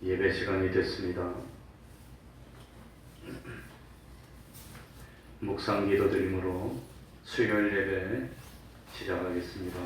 예배 시간이 됐습니다. 묵상 기도 드림으로 수요일 예배 시작하겠습니다.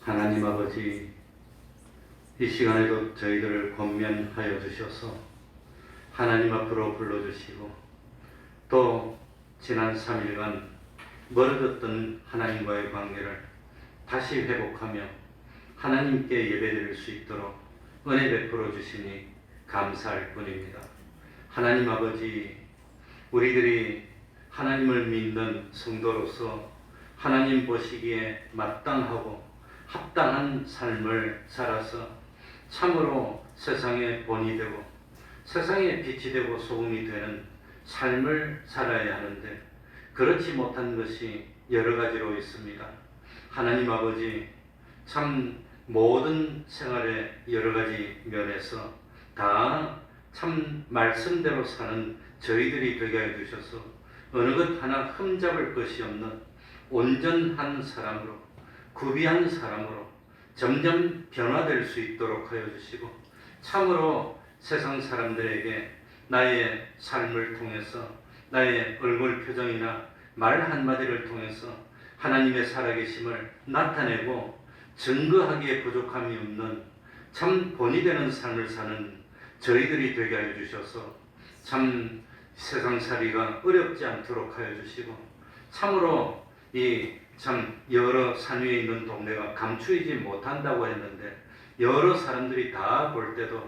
하나님 아버지, 이 시간에도 저희들을 권면하여 주셔서 하나님 앞으로 불러주시고 또 지난 3일간 멀어졌던 하나님과의 관계를 다시 회복하며 하나님께 예배드릴 수 있도록 은혜 베풀어 주시니 감사할 뿐입니다. 하나님 아버지, 우리들이 하나님을 믿는 성도로서 하나님 보시기에 마땅하고 합당한 삶을 살아서 참으로 세상의 본이 되고 세상의 빛이 되고 소금이 되는 삶을 살아야 하는데 그렇지 못한 것이 여러 가지로 있습니다. 하나님 아버지, 참 모든 생활의 여러 가지 면에서 다 참 말씀대로 사는 저희들이 되게 해주셔서 어느 것 하나 흠잡을 것이 없는 온전한 사람으로, 구비한 사람으로 점점 변화될 수 있도록 하여 주시고 참으로 세상 사람들에게 나의 삶을 통해서 나의 얼굴 표정이나 말 한마디를 통해서 하나님의 살아계심을 나타내고 증거하기에 부족함이 없는 참 본이 되는 삶을 사는 저희들이 되게 하여 주셔서 참 세상살이가 어렵지 않도록 하여 주시고 참으로 이 참 여러 산 위에 있는 동네가 감추이지 못한다고 했는데 여러 사람들이 다 볼 때도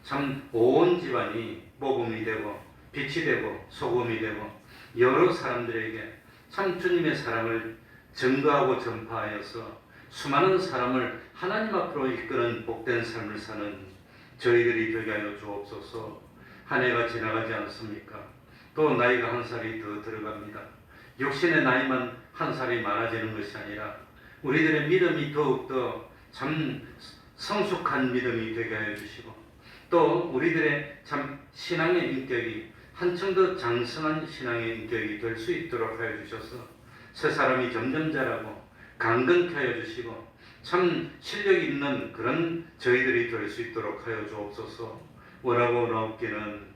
참 온 집안이 모범이 되고 빛이 되고 소금이 되고 여러 사람들에게 참 주님의 사랑을 증거하고 전파하여서 수많은 사람을 하나님 앞으로 이끄는 복된 삶을 사는 저희들이 되게 하여 주옵소서. 한 해가 지나가지 않습니까? 또 나이가 한 살이 더 들어갑니다. 육신의 나이만 한 살이 많아지는 것이 아니라 우리들의 믿음이 더욱더 참 성숙한 믿음이 되게 하여 주시고 또 우리들의 참 신앙의 인격이 한층 더 장성한 신앙의 인격이 될 수 있도록 하여 주셔서 새 사람이 점점 자라고 강건케 하여 주시고 참 실력 있는 그런 저희들이 될 수 있도록 하여 주옵소서. 원하고 원하옵기는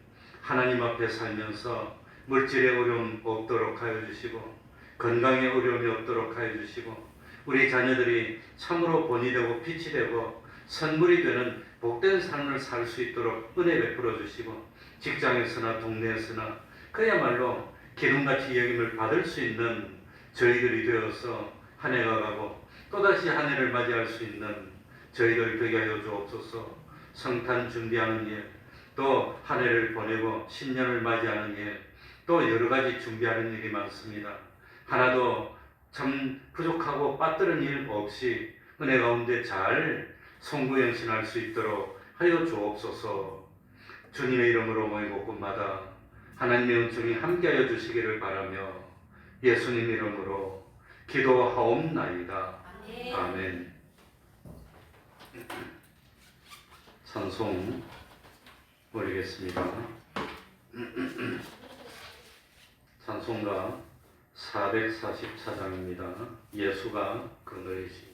하나님 앞에 살면서 물질의 어려움 없도록 하여 주시고 건강의 어려움이 없도록 하여 주시고 우리 자녀들이 참으로 본이 되고 빛이 되고 선물이 되는 복된 삶을 살 수 있도록 은혜 베풀어 주시고 직장에서나 동네에서나 그야말로 기둥같이 여김을 받을 수 있는 저희들이 되어서 한 해가 가고 또다시 한 해를 맞이할 수 있는 저희들 되게 하여 주옵소서. 성탄 준비하는 일, 또 한 해를 보내고 신년을 맞이하는 일, 또 여러 가지 준비하는 일이 많습니다. 하나도 참 부족하고 빠뜨린 일 없이 은혜 가운데 잘 성구영신할 수 있도록 하여 주옵소서. 주님의 이름으로 모이고 곳마다 하나님의 은총이 함께하여 주시기를 바라며 예수님 이름으로 기도하옵나이다. 아멘. 찬송 올리겠습니다. 찬송가 444장입니다. 예수가 그늘이시니.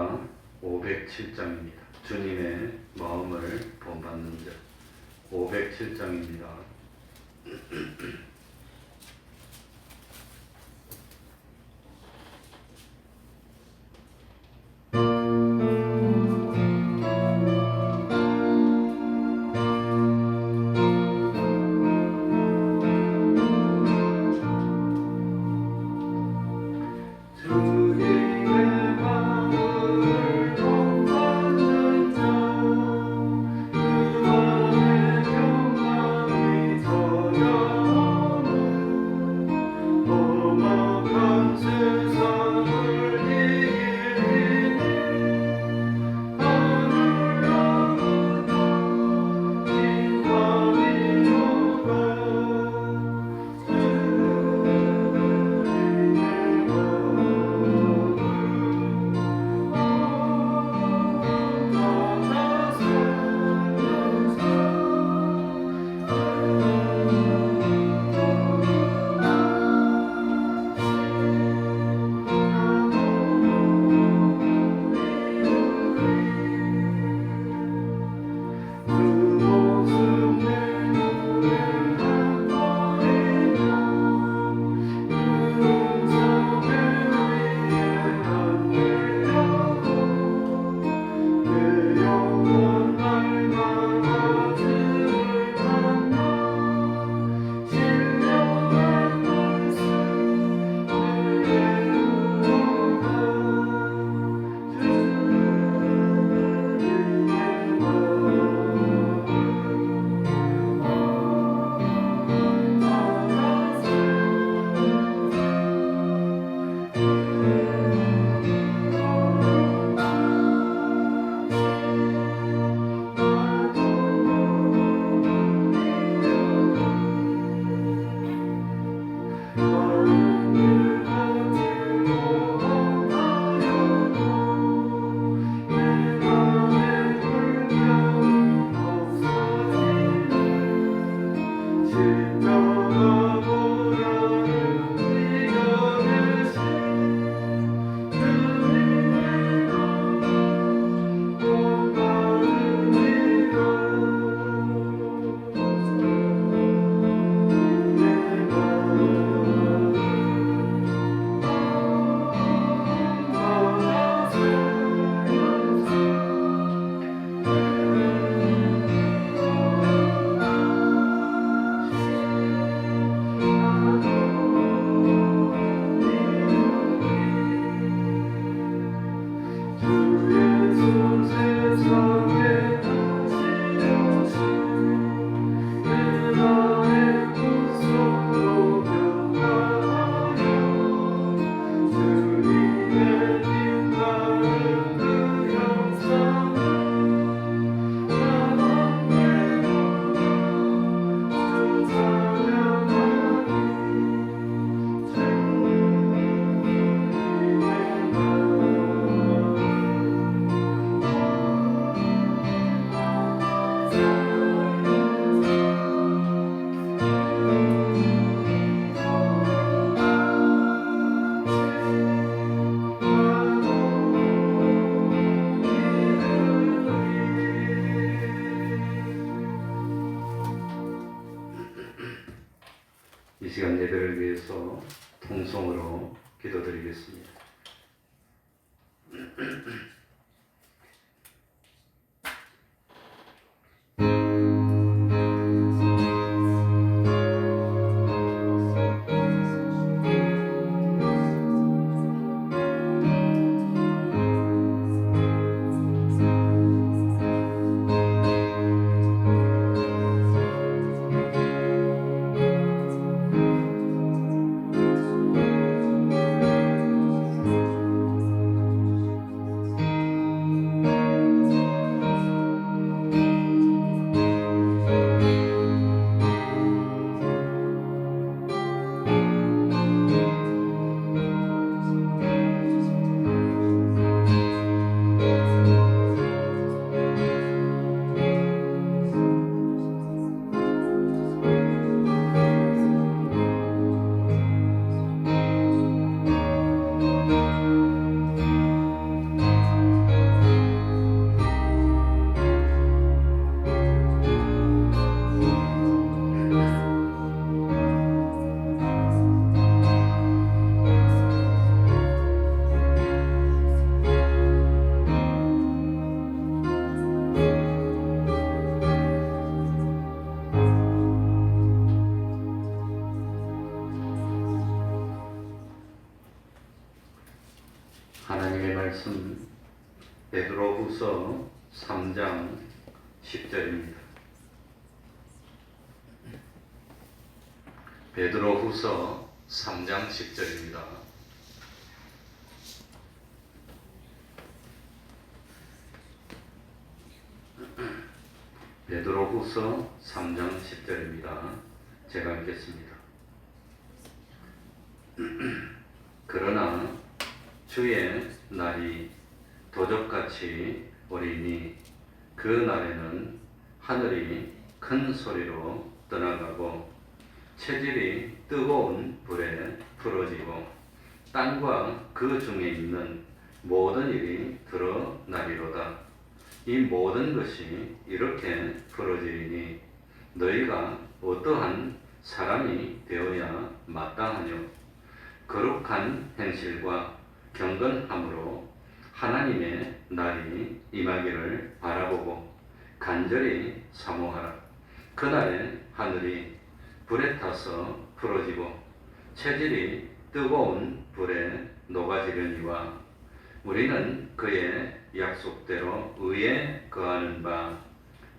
시가 507장입니다. 주님의 마음을 본받는 자 507장입니다. 이 시간 예배를 위해서 통성으로 기도드리겠습니다. 말씀 베드로후서 3장 10절입니다. 베드로후서 3장 10절입니다. 베드로후서 3장 10절입니다. 제가 읽겠습니다. 그러나 주의 날이 도적같이 오리니 그 날에는 하늘이 큰 소리로 떠나가고 체질이 뜨거운 불에 풀어지고 땅과 그 중에 있는 모든 일이 드러나리로다. 이 모든 것이 이렇게 풀어지리니 너희가 어떠한 사람이 되어야 마땅하뇨. 거룩한 행실과 경건함으로 하나님의 날이 임하기를 바라보고 간절히 사모하라. 그날에 하늘이 불에 타서 풀어지고 체질이 뜨거운 불에 녹아지려니와 우리는 그의 약속대로 의에 거하는 바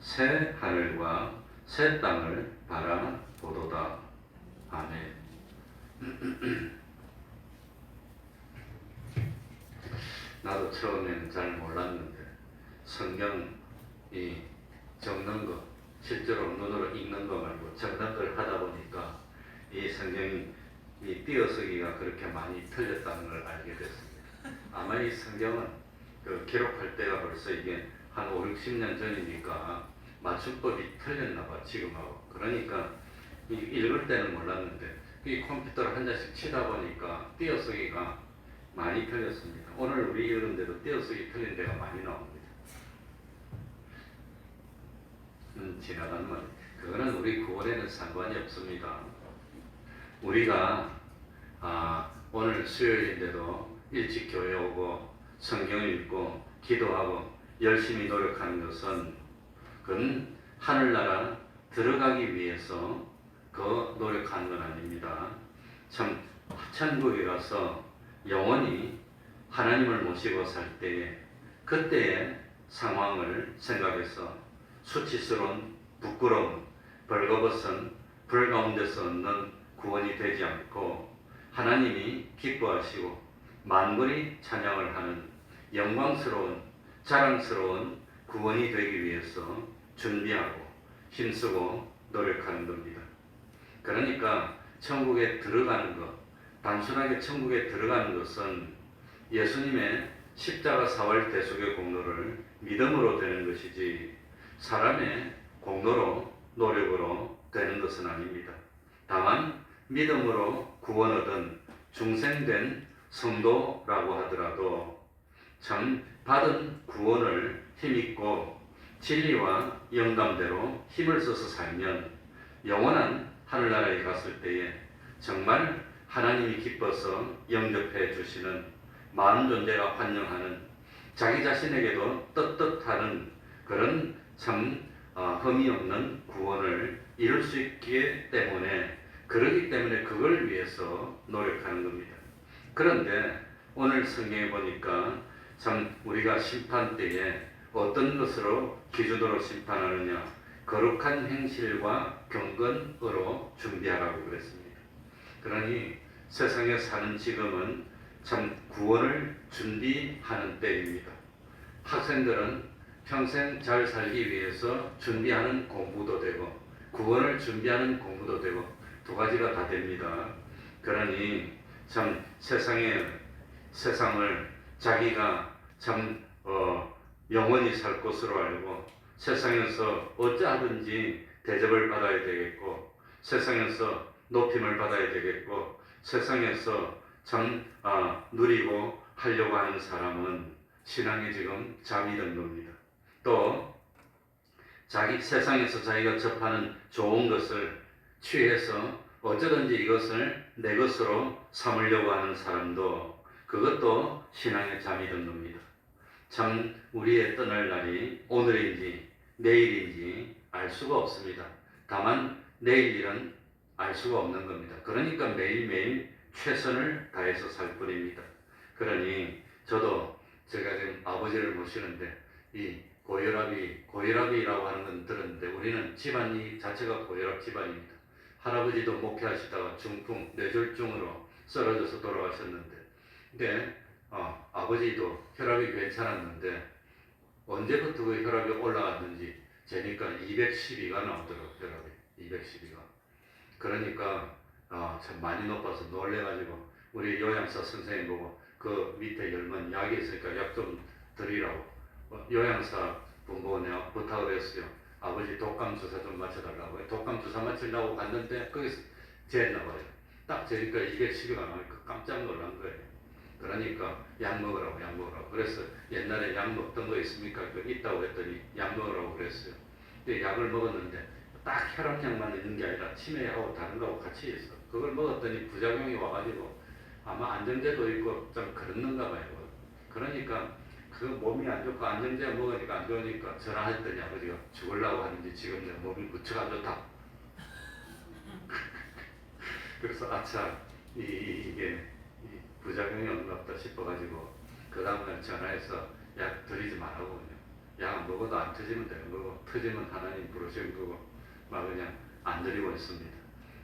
새 하늘과 새 땅을 바라보도다. 아멘. 나도 처음에는 잘 몰랐는데 성경이 적는 거, 실제로 눈으로 읽는 거 말고 적는 걸 하다 보니까 이 성경이 이 띄어쓰기가 그렇게 많이 틀렸다는 걸 알게 됐습니다. 아마 이 성경은 그 기록할 때가 벌써 이게 한 5, 60년 전이니까 맞춤법이 틀렸나 봐, 지금하고. 그러니까 읽을 때는 몰랐는데 이 컴퓨터를 한 잔씩 치다 보니까 띄어쓰기가 많이 틀렸습니다. 오늘 우리 읽은데도 띄어쓰기 틀린 데가 많이 나옵니다. 지나간 말. 그거는 우리 구원에는 상관이 없습니다. 우리가 오늘 수요일인데도 일찍 교회 오고 성경 읽고 기도하고 열심히 노력하는 것은 그건 하늘나라 들어가기 위해서 그 노력하는 건 아닙니다. 참 천국에 가서 영원히 하나님을 모시고 살 때에 그때의 상황을 생각해서 수치스러운 부끄러움, 벌거벗은 불 가운데서 얻는 구원이 되지 않고 하나님이 기뻐하시고 만군이 찬양을 하는 영광스러운 자랑스러운 구원이 되기 위해서 준비하고 힘쓰고 노력하는 겁니다. 그러니까 천국에 들어가는 것, 단순하게 천국에 들어가는 것은 예수님의 십자가 사활 대속의 공로를 믿음으로 되는 것이지 사람의 공로로 노력으로 되는 것은 아닙니다. 다만 믿음으로 구원 얻은 중생된 성도라고 하더라도 참 받은 구원을 힘있고 진리와 영감대로 힘을 써서 살면 영원한 하늘나라에 갔을 때에 정말 하나님이 기뻐서 영접해 주시는 마음 존재가 환영하는 자기 자신에게도 떳떳하는 그런 참 흠이 없는 구원을 이룰 수 있기 때문에 그러기 때문에 그걸 위해서 노력하는 겁니다. 그런데 오늘 성경에 보니까 참 우리가 심판 때에 어떤 것으로 기준으로 심판하느냐 거룩한 행실과 경건으로 준비하라고 그랬습니다. 그러니 세상에 사는 지금은 참 구원을 준비하는 때입니다. 학생들은 평생 잘 살기 위해서 준비하는 공부도 되고 구원을 준비하는 공부도 되고 두 가지가 다 됩니다. 그러니 참 세상을 자기가 참 영원히 살 것으로 알고 세상에서 어찌하든지 대접을 받아야 되겠고 세상에서 높임을 받아야 되겠고 세상에서 참 누리고 하려고 하는 사람은 신앙에 지금 잠이 든 겁니다. 또 자기 세상에서 자기가 접하는 좋은 것을 취해서 어쩌든지 이것을 내 것으로 삼으려고 하는 사람도 그것도 신앙에 잠이 든 겁니다. 참 우리의 떠날 날이 오늘인지 내일인지 알 수가 없습니다. 다만 내일 일은 알 수가 없는 겁니다. 그러니까 매일매일 최선을 다해서 살 뿐입니다. 그러니 저도 제가 지금 아버지를 모시는데 이 고혈압이라고 하는 건 들었는데 우리는 집안이 자체가 고혈압 집안입니다. 할아버지도 목회하시다가 중풍 뇌졸중으로 쓰러져서 돌아가셨는데, 근데 아버지도 혈압이 괜찮았는데 언제부터 그 혈압이 올라갔는지 재니까 212가 나오더라고요. 혈압이 212가. 그러니까 참 많이 높아서 놀래가지고 우리 요양사 선생님 보고 그 밑에 열면 약이 있으니까 약 좀 드리라고 요양사 분 보고 내가 부탁을 했어요. 아버지 독감 주사 좀 맞춰달라고. 독감 주사 맞추려고 갔는데 거기서 재했나 봐요. 딱 재니까 212가 나오니까 깜짝 놀란 거예요. 그러니까 약 먹으라고. 그래서 옛날에 약 먹던 거 있습니까? 있다고 했더니 약 먹으라고 그랬어요. 근데 약을 먹었는데 딱 혈압약만 있는 게 아니라 치매하고 다른 거하고 같이 있어. 그걸 먹었더니 부작용이 와가지고 아마 안정제도 있고 좀 그렇는가 봐요. 그러니까 그 몸이 안 좋고 안정제 먹으니까 안 좋으니까 전화했더니 아버지가 죽으려고 하는지 지금 내 몸이 무척 안 좋다. 그래서 아차 이게 부작용이 없나 보다 싶어가지고 그 다음날 전화해서 약 드리지 말라고 약 먹어도 안 터지면 되는 거고 터지면 하나님 부르신 거고 막 그냥 안 드리고 있습니다.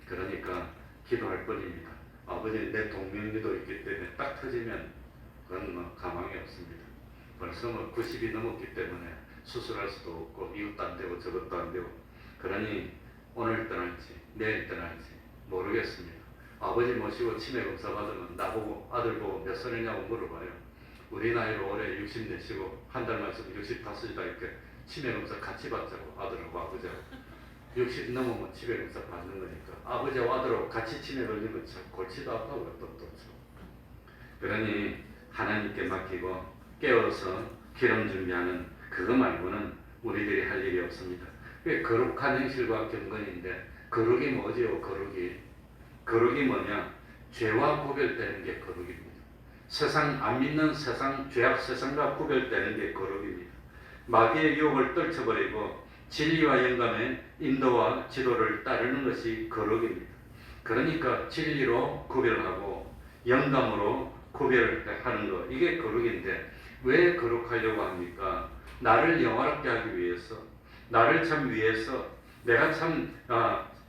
그러니까 기도할 뿐입니다. 아버지 내 동명기도 있기 때문에 딱 터지면 그건 뭐 가망이 없습니다. 벌써 뭐 90이 넘었기 때문에 수술할 수도 없고 이것도 안 되고 저것도 안 되고 그러니 오늘 떠날지 내일 떠날지 모르겠습니다. 아버지 모시고 치매 검사 받으면 나보고 아들 보고 몇 살이냐고 물어봐요. 우리 나이로 올해 60 내시고 한 달만 있으면 65이다 이렇게 치매 검사 같이 받자고 아들하고 아버지하고 60 넘으면 치매 검사 받는 거니까 아버지와 아들하고 같이 치매 걸리면 참 골치도 아파요. 또. 그러니 하나님께 맡기고 깨워서 기름 준비하는 그거 말고는 우리들이 할 일이 없습니다. 거룩한 행실과 경건인데 거룩이 뭐지요? 거룩이 뭐냐? 죄와 구별되는 게 거룩입니다. 세상 안 믿는 세상 죄악 세상과 구별되는 게 거룩입니다. 마귀의 유혹을 떨쳐버리고 진리와 영감의 인도와 지도를 따르는 것이 거룩입니다. 그러니까 진리로 구별하고 영감으로 구별하는 것 이게 거룩인데 왜 거룩하려고 합니까? 나를 영화롭게 하기 위해서 나를 참 위해서 내가 참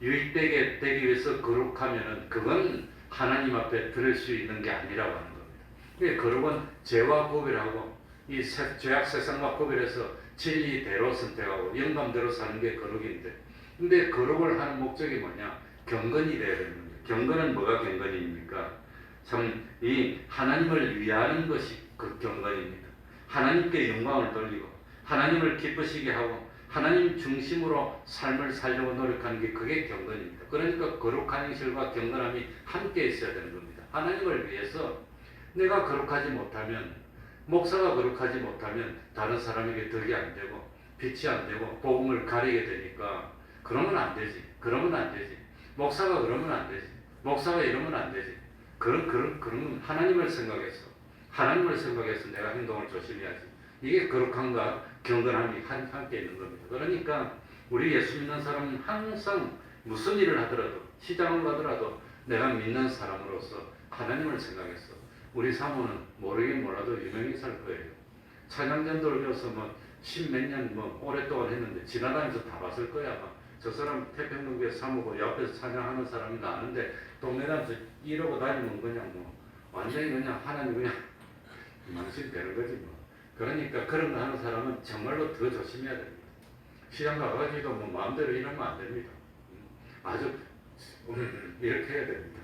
유익되게 되기 위해서 거룩하면은 그건 하나님 앞에 들을 수 있는 게 아니라고 하는 겁니다. 거룩은 죄와 구별하고 이 죄악 세상과 구별해서 진리대로 선택하고 영감대로 사는 게 거룩인데 근데 거룩을 하는 목적이 뭐냐? 경건이 되어야 되는 겁니다. 경건은 뭐가 경건입니까? 참 이 하나님을 위하는 것이 그 경건입니다. 하나님께 영광을 돌리고 하나님을 기쁘시게 하고 하나님 중심으로 삶을 살려고 노력하는 게 그게 경건입니다. 그러니까 거룩한 행실과 경건함이 함께 있어야 되는 겁니다. 하나님을 위해서 내가 거룩하지 못하면 목사가 거룩하지 못하면 다른 사람에게 덕이 안 되고 빛이 안 되고 복음을 가리게 되니까 그러면 안 되지. 목사가 그러면 안 되지. 목사가 이러면 안 되지. 그런 하나님을 생각해서 내가 행동을 조심해야지. 이게 거룩함과 경건함이 함께 있는 겁니다. 그러니까 우리 예수 믿는 사람은 항상 무슨 일을 하더라도 시장을 가더라도 내가 믿는 사람으로서 하나님을 생각해서 우리 사모는 모르긴 몰라도 유명히 살 거예요. 찬양전 돌려서 뭐 십몇 년 오랫동안 했는데 지나다니면서 다 봤을 거야. 아마. 저 사람 태평동교회 사모고 옆에서 찬양하는 사람이 나는데 동네다니면서 이러고 다니면 그냥 완전히 그냥 하나님 그냥 망신되는 거지 뭐. 그러니까 그런 거 하는 사람은 정말로 더 조심해야 됩니다. 시장 가가지고 마음대로 일하면 안 됩니다. 아주 이렇게 해야 됩니다.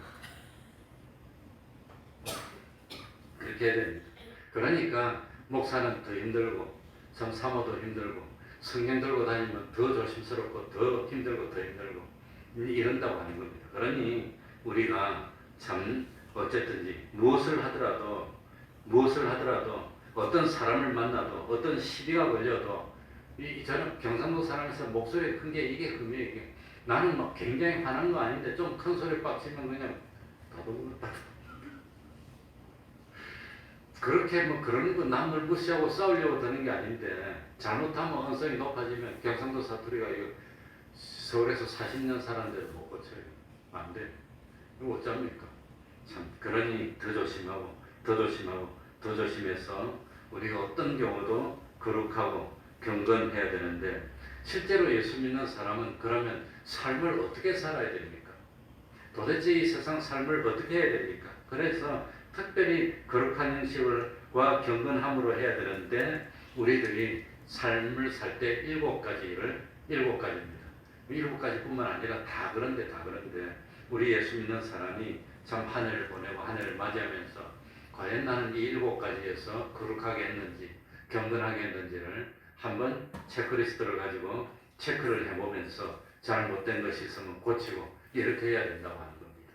그렇게 해야 됩니다. 그러니까 목사는 더 힘들고 참 사모도 힘들고 성경 들고 다니면 더 조심스럽고 더 힘들고 이런다고 하는 겁니다. 그러니 우리가 참 어쨌든지 무엇을 하더라도 어떤 사람을 만나도 어떤 시비가 걸려도 저는 경상도 사람에서 목소리 큰 게 이게 금이에요. 이게. 나는 막 굉장히 화난 거 아닌데 좀 큰 소리 빡 치면 그냥 다독다. 그렇게 그런 거 남을 무시하고 싸우려고 드는 게 아닌데 잘못하면 언성이 높아지면 경상도 사투리가 이거 서울에서 40년 살았는데도 못 고쳐요. 안 돼. 이거 어쩝니까? 참 그러니 더 조심해서 우리가 어떤 경우도 거룩하고 경건해야 되는데 실제로 예수 믿는 사람은 그러면 삶을 어떻게 살아야 됩니까? 도대체 이 세상 삶을 어떻게 해야 됩니까? 그래서 특별히 거룩한 형식과 경건함으로 해야 되는데 우리들이 삶을 살 때 일곱 가지입니다. 일곱 가지뿐만 아니라 다 그런데 우리 예수 믿는 사람이 참 한 해를 보내고 한 해를 맞이하면서 과연 나는 이 일곱 가지에서 거룩하게 했는지 경건하게 했는지를 한번 체크리스트를 가지고 체크를 해보면서 잘못된 것이 있으면 고치고 이렇게 해야 된다고 하는 겁니다.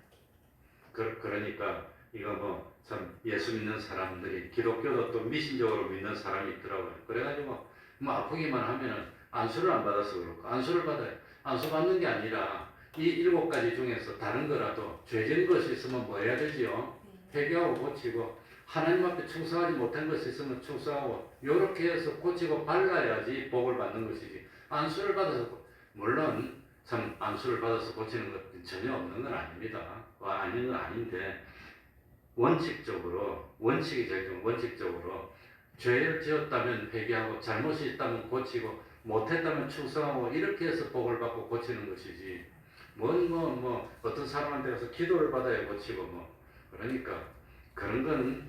그러니까 이거 뭐 참 예수 믿는 사람들이 기독교도 또 미신적으로 믿는 사람이 있더라고요. 그래가지고 뭐 아프기만 하면은 안수를 안 받아서 그렇고 안수를 받아요. 안수 받는 게 아니라 이 일곱 가지 중에서 다른 거라도 죄진 것이 있으면 뭐 해야 되지요? 회개하고 고치고 하나님 앞에 충성하지 못한 것이 있으면 충성하고 이렇게 해서 고치고 발라야지 복을 받는 것이지. 안수를 받아서 물론 참 안수를 받아서 고치는 것은 전혀 없는 건 아닙니다. 아닌 건 아닌데 원칙적으로 죄를 지었다면 회개하고 잘못이 있다면 고치고 못했다면 충성하고 이렇게 해서 복을 받고 고치는 것이지. 어떤 사람한테 가서 기도를 받아야 고치고 그러니까 그런 건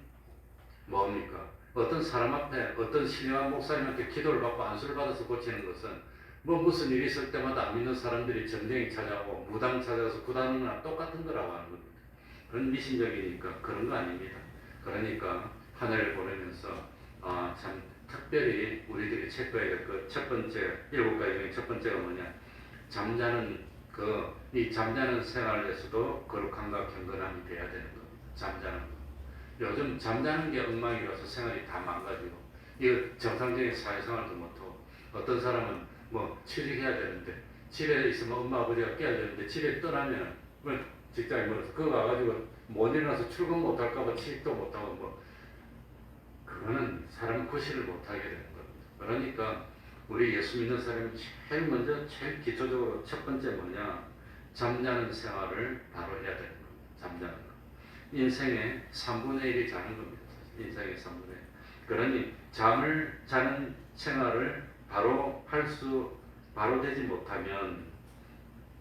뭡니까? 어떤 사람 앞에 어떤 신령한 목사님한테 기도를 받고 안수를 받아서 고치는 것은 무슨 일이 있을 때마다 안 믿는 사람들이 전쟁이 찾아오고 무당 찾아서 구다는 거랑 똑같은 거라고 하는 겁니다. 그런 미신적이니까 그런 거 아닙니다. 그러니까 한 해를 보내면서 참 특별히 우리들이 체크해야 될 것 첫 번째 일곱 가지 중에 첫 번째가 뭐냐? 이 잠자는 생활에서도 거룩함과 경건함이 돼야 되는 겁니다. 잠자는 거. 요즘 잠자는 게 엉망이라서 생활이 다 망가지고 이거 정상적인 사회생활도 못하고 어떤 사람은 취직해야 되는데 집에 있으면 엄마 아버지가 깨야 되는데 집에 떠나면 직장이 멀어서 그거 가가지고 못 일어나서 출근 못할까봐 취직도 못하고 그거는 사람 구실을 못하게 되는 겁니다. 그러니까 우리 예수 믿는 사람이 제일 기초적으로 첫 번째 뭐냐? 잠자는 생활을 바로 해야 되는 겁니다. 잠자는 거. 인생의 3분의 1이 자는 겁니다. 인생의 3분의 1. 그러니 잠을 자는 생활을 바로 되지 못하면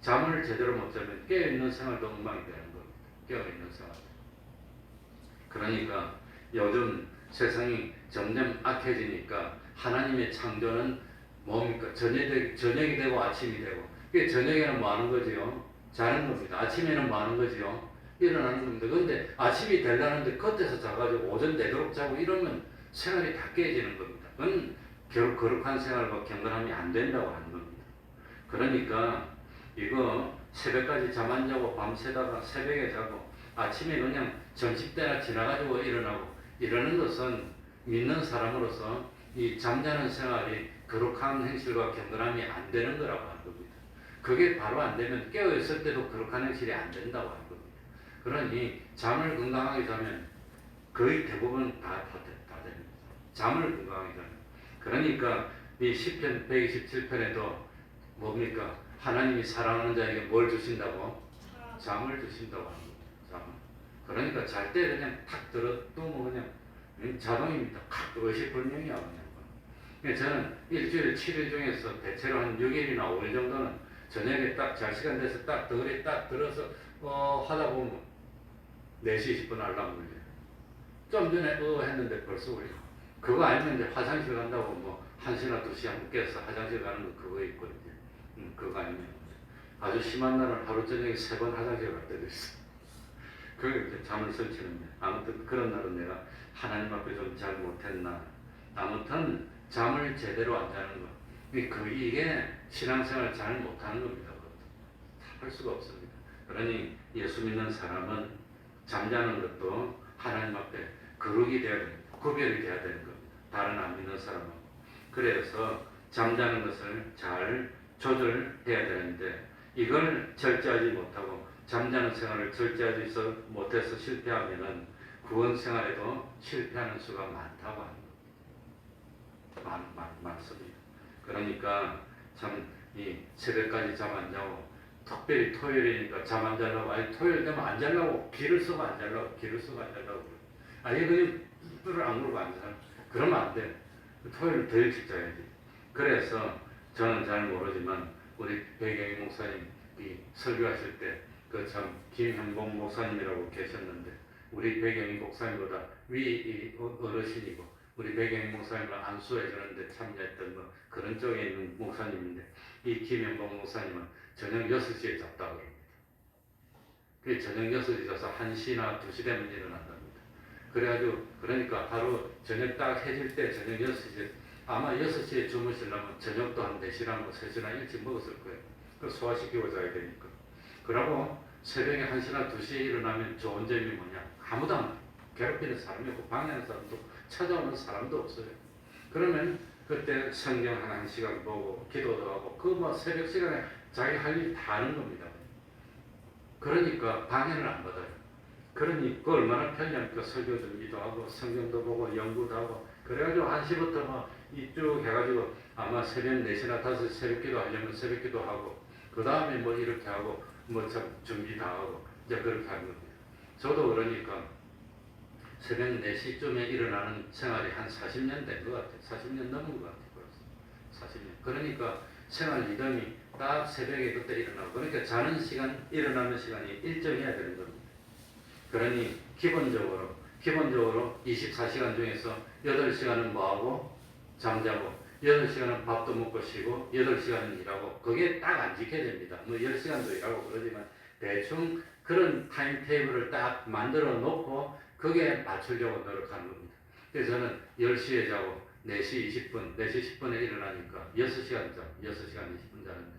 잠을 제대로 못 자면 깨어있는 생활도 엉망이 되는 겁니다. 깨어있는 생활. 그러니까 요즘 세상이 점점 악해지니까 하나님의 창조는 뭡니까? 저녁이 되고 아침이 되고. 저녁에는 뭐 하는 거지요? 자는 겁니다. 아침에는 뭐 하는 거지요? 일어나는 겁니다. 그런데 아침이 되려는데 겉에서 자가지고 오전 내도록 자고 이러면 생활이 다 깨지는 겁니다. 그건 거룩한 생활과 경건함이 안 된다고 하는 겁니다. 그러니까 이거 새벽까지 잠 안 자고 밤새다가 새벽에 자고 아침에 그냥 점심때나 지나가지고 일어나고 이러는 것은 믿는 사람으로서 이 잠자는 생활이 거룩한 행실과 경건함이 안 되는 거라고 하는 겁니다. 그게 바로 안 되면 깨어있을 때도 거룩한 행실이 안 된다고 하는 겁니다. 그러니 잠을 건강하게 자면 거의 대부분 다 됩니다. 잠을 건강하게 자면. 그러니까 이 시편 127편에도 뭡니까? 하나님이 사랑하는 자에게 뭘 주신다고? 잠을 주신다고 하는 겁니다. 잠을. 그러니까 잘 때 그냥 탁 들어도 그냥 자동입니다. 의식불명이야 그냥. 저는 일주일 7일 중에서 대체로 한 6일이나 5일 정도는 저녁에 딱 잘 시간 돼서 딱 덜이 딱 들어서 하다 보면 4시 20분 알람 울려요. 좀 전에 했는데 벌써 울려. 그거 아니면 이제 화장실 간다고 1시나 2시 한번 깨서 화장실 가는 거 그거 있거든요. 그거 아니면 아주 심한 날은 하루 저녁에 3번 화장실 갈 때도 있어. 그게 이제 잠을 설치는데 아무튼 그런 날은 내가 하나님 앞에 좀 잘 못했나. 아무튼 잠을 제대로 안 자는 거. 이게 신앙생활 잘 못하는 겁니다. 할 수가 없습니다. 그러니 예수 믿는 사람은 잠자는 것도 하나님 앞에 거룩이 되어야 됩니다. 구별이 되어야 되는 겁니다. 다른 안 믿는 사람하고. 그래서 잠자는 것을 잘 조절해야 되는데 이걸 절제하지 못하고 잠자는 생활을 절제하지 못해서 실패하면은 구원 생활에도 실패하는 수가 많다고 합니다. 많습니다. 그러니까 참 이 새벽까지 잠 안 자고 특별히 토요일이니까 잠 안 자려고 토요일 되면 안 자려고 길을 쓰고 안 자려고 아니 그냥 뿔을 안 물고 안 자. 그러면 안 돼. 토요일 더 일찍 자야지. 그래서 저는 잘 모르지만 우리 백영희 목사님이 설교하실 때 그 참 김현봉 목사님이라고 계셨는데 우리 백영희 목사님보다 위 어르신이고 우리 백영희 목사님을 안수해 주는데 참여했던 뭐 그런 쪽에 있는 목사님인데 이 김현봉 목사님은 저녁 6시에 잤다고 그럽니다. 그 저녁 6시 자서 1시나 2시 되면 일어난답니다. 그래가지고 그러니까 하루 저녁 딱 해질 때 저녁 6시에 아마 6시에 주무시려면 저녁도 한 4시나 뭐 3시나 일찍 먹었을 거예요. 그 소화시키고 자야 되니까. 그러고 새벽에 1시나 2시에 일어나면 좋은 점이 뭐냐. 아무도 안 괴롭히는 사람이 없고 방해하는 사람도 찾아오는 사람도 없어요. 그러면 그때 성경 한 1시간 보고 기도도 하고 그 뭐 새벽 시간에 자기 할 일 다 하는 겁니다. 그러니까 방해를 안 받아요. 그러니 그 얼마나 편리합니까? 설교 준비도 하고 성경도 보고 연구도 하고 그래가지고 1시부터 뭐 이쭉 해가지고 아마 새벽 4시나 5시 새벽기도 하려면 새벽기도 하고 그 다음에 뭐 이렇게 하고 뭐 참 준비 다 하고 이제 그렇게 하는 겁니다. 저도 그러니까 새벽 4시쯤에 일어나는 생활이 한 40년 된 것 같아요. 40년 넘은 것 같아요. 벌써 40년. 그러니까 생활 리듬이 딱 새벽에 그때 일어나고 그러니까 자는 시간, 일어나는 시간이 일정해야 되는 겁니다. 그러니 기본적으로 24시간 중에서 8시간은 뭐하고 잠자고 8시간은 밥도 먹고 쉬고 8시간은 일하고 그게 딱 안 지켜야 됩니다. 뭐 10시간도 일하고 그러지만 대충 그런 타임테이블을 딱 만들어 놓고 그게 맞추려고 노력하는 겁니다. 그래서 저는 10시에 자고 4시 20분, 4시 10분에 일어나니까 6시간 잠, 6시간 20분 자는데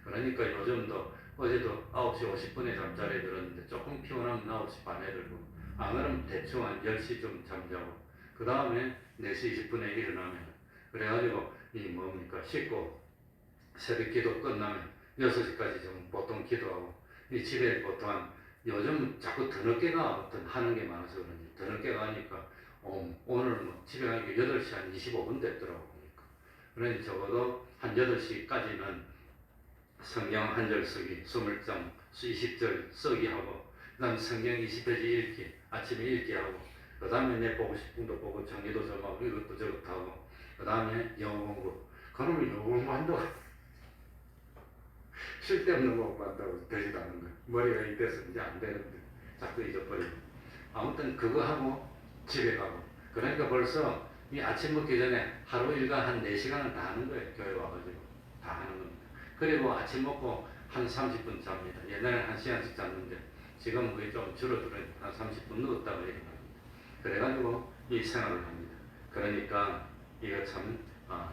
그러니까 요즘도 어제도 9시 50분에 잠자리에 들었는데 조금 피곤하면 9시 반에 들고 안 그러면 대충 한 10시쯤 잠자고 그 다음에 4시 20분에 일어나면 그래가지고 이 뭡니까 씻고 새벽 기도 끝나면 6시까지 좀 보통 기도하고 이 집에 보통 한 요즘 자꾸 더 늦게 하는 게 많아서 그런지 더 늦게 가니까 오늘 뭐 집에 가니까 8시 한 25분 됐더라고 보니까 그러니 적어도 한 8시까지는 성경 한 절 쓰기, 20장, 20절 쓰기 하고 그 다음에 성경 20페이지 읽기, 아침에 읽기 하고 그 다음에 내 보고 싶은 거 보고 정리도 좀 하고 이것도 저것도 하고 그 다음에 영어 공부 그러면 영어 공부 한다고 쓸데없는 공부 한다고 되지도 않는 거야. 머리가 이때서 이제 안 되는데 자꾸 잊어버리고 아무튼 그거 하고 집에 가고 그러니까 벌써 이 아침 먹기 전에 하루 일과 한 4시간은 다 하는 거예요. 교회 와가지고 다 하는 겁니다. 그리고 아침 먹고 한 30분 잡니다. 옛날에 1시간씩 잤는데 지금 그게 좀 줄어들어요. 한 30분 누웠다가 일어납니다. 그래가지고 이 생활을 합니다. 그러니까 이거 참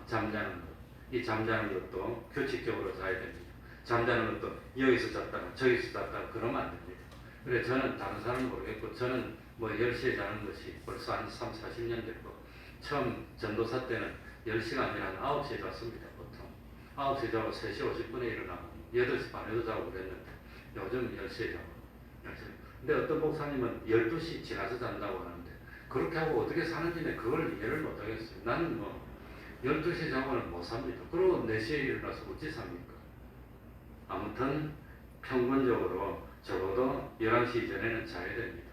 잠자는 것. 이 잠자는 것도 규칙적으로 자야 됩니다. 잠자는 것도 여기서 잤다가 저기서 잤다가 그러면 안 됩니다. 그래 저는 다른 사람은 모르겠고 저는 뭐 10시에 자는 것이 벌써 한 3, 40년 됐고 처음 전도사 때는 10시가 아니라 한 9시에 잤습니다. 보통 9시에 자고 3시 50분에 일어나고 8시 반에도 자고 그랬는데 요즘 10시에 자고 근데 어떤 목사님은 12시 지나서 잔다고 하는데 그렇게 하고 어떻게 사는지 그걸 이해를 못하겠어요. 나는 뭐 12시에 자고는 못 삽니다. 그리고 4시에 일어나서 어찌 삽니까? 아무튼 평균적으로 적어도 11시 전에는 자야 됩니다.